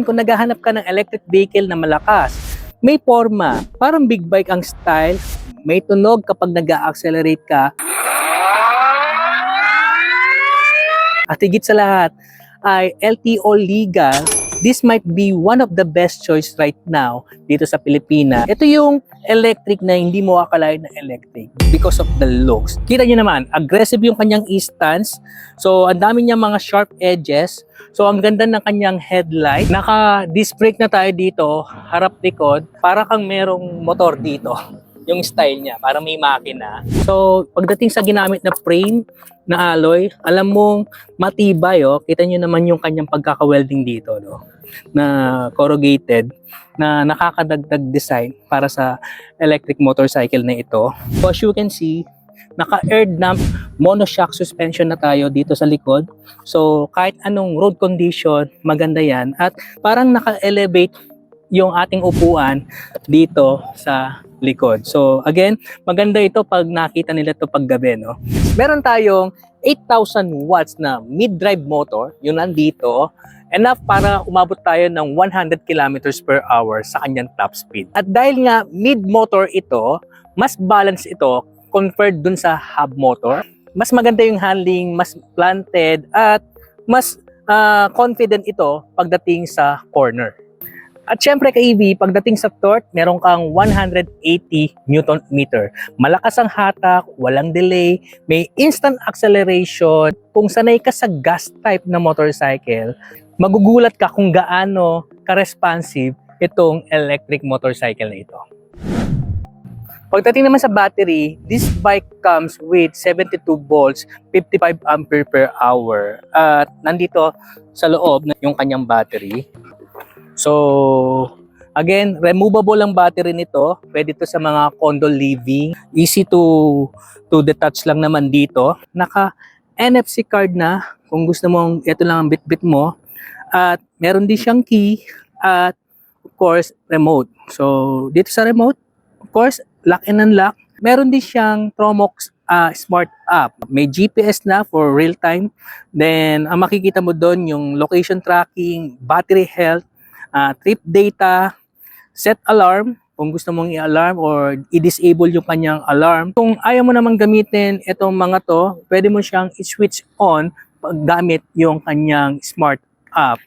Kung naghahanap ka ng electric vehicle na malakas, may forma, parang big bike ang style, may tunog kapag nag-accelerate ka, at higit sa lahat ay LTO legal. This might be one of the best choice right now dito sa Pilipinas. Ito yung electric na hindi mo akalain na electric because of the looks. Kita nyo naman, aggressive yung kanyang e-stance. So, ang dami niya mga sharp edges. So, ang ganda ng kanyang headlight. Naka-disc brake na tayo dito, harap-likod. Para kang merong motor dito. Yung style niya, para may makina. So, pagdating sa ginamit na frame na alloy, alam mong matibay, oh. Kita nyo naman yung kanyang pagkaka-welding dito, no? Na corrugated, na nakakadagdag design para sa electric motorcycle na ito. So, as you can see, naka-air damp monoshock suspension na tayo dito sa likod. So, kahit anong road condition, maganda yan. At parang naka-elevate yung ating upuan dito sa likod. So again, maganda ito pag nakita nila ito paggabi, no? Meron tayong 8,000 watts na mid-drive motor, yun nandito, enough para umabot tayo ng 100 kilometers per hour sa kanyang top speed. At dahil nga mid-motor ito, mas balance ito compared dun sa hub motor. Mas maganda yung handling, mas planted, at mas confident ito pagdating sa corner. At syempre ka-EV, pagdating sa torque, meron kang 180 Newton meter. Malakas ang hatak, walang delay, may instant acceleration. Kung sanay ka sa gas type na motorcycle, magugulat ka kung gaano ka-responsive itong electric motorcycle na ito. Pagdating naman sa battery, this bike comes with 72 volts, 55 ampere per hour. At nandito sa loob yung kanyang battery. So, again, removable ang battery nito. Pwede ito sa mga condo living. Easy to detach lang naman dito. Naka NFC card na kung gusto mong ito lang ang bit-bit mo. At meron din siyang key at of course, remote. So, dito sa remote, of course, lock and unlock. Meron din siyang Tromox smart app. May GPS na for real time. Then, ang makikita mo doon yung location tracking, battery health, trip data, set alarm kung gusto mong i-alarm or i-disable yung kanyang alarm. Kung ayaw mo namang gamitin itong mga to, pwede mo siyang i-switch on pag gamit yung kanyang smart app.